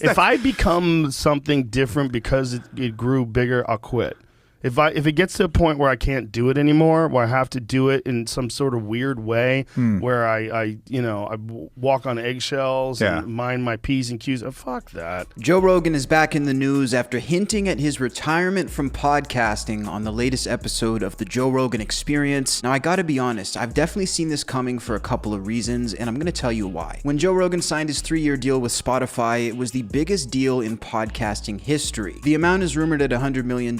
If I become something different because it grew bigger, I'll quit. If it gets to a point where I can't do it anymore, where I have to do it in some sort of weird way, where I walk on eggshells and mind my P's and Q's, fuck that. Joe Rogan is back in the news after hinting at his retirement from podcasting on the latest episode of the Joe Rogan Experience. Now, I gotta be honest, I've definitely seen this coming for a couple of reasons, and I'm gonna tell you why. When Joe Rogan signed his 3-year deal with Spotify, it was the biggest deal in podcasting history. The amount is rumored at $100 million,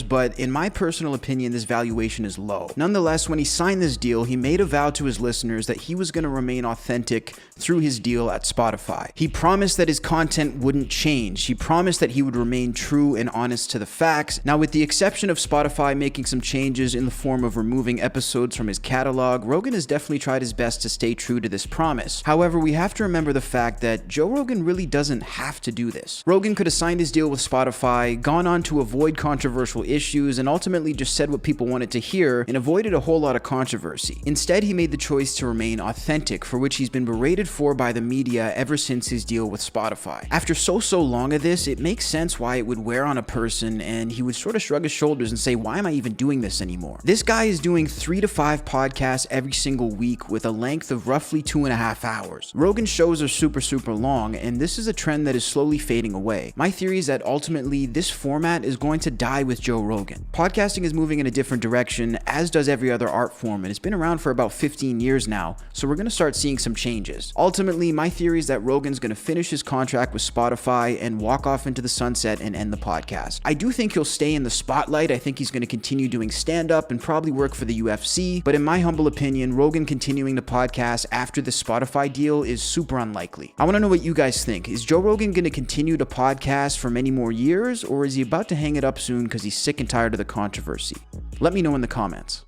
but in my personal opinion, this valuation is low. Nonetheless, when he signed this deal, he made a vow to his listeners that he was going to remain authentic through his deal at Spotify. He promised that his content wouldn't change. He promised that he would remain true and honest to the facts. Now, with the exception of Spotify making some changes in the form of removing episodes from his catalog, Rogan has definitely tried his best to stay true to this promise. However, we have to remember the fact that Joe Rogan really doesn't have to do this. Rogan could have signed his deal with Spotify, gone on to avoid controversial issues, and ultimately just said what people wanted to hear and avoided a whole lot of controversy. Instead, he made the choice to remain authentic, for which he's been berated for by the media ever since his deal with Spotify. After so long of this, it makes sense why it would wear on a person and he would sort of shrug his shoulders and say, why am I even doing this anymore? This guy is doing 3 to 5 podcasts every single week with a length of roughly 2.5 hours. Rogan's shows are super long, and this is a trend that is slowly fading away. My theory is that ultimately this format is going to die with Joe Rogan. Podcasting is moving in a different direction, as does every other art form, and it's been around for about 15 years now, so we're going to start seeing some changes. Ultimately, my theory is that Rogan's going to finish his contract with Spotify and walk off into the sunset and end the podcast. I do think he'll stay in the spotlight. I think he's going to continue doing stand-up and probably work for the UFC, but in my humble opinion, Rogan continuing the podcast after the Spotify deal is super unlikely. I want to know what you guys think. Is Joe Rogan going to continue to podcast for many more years, or is he about to hang it up soon because he's sick and tired of the controversy? Let me know in the comments.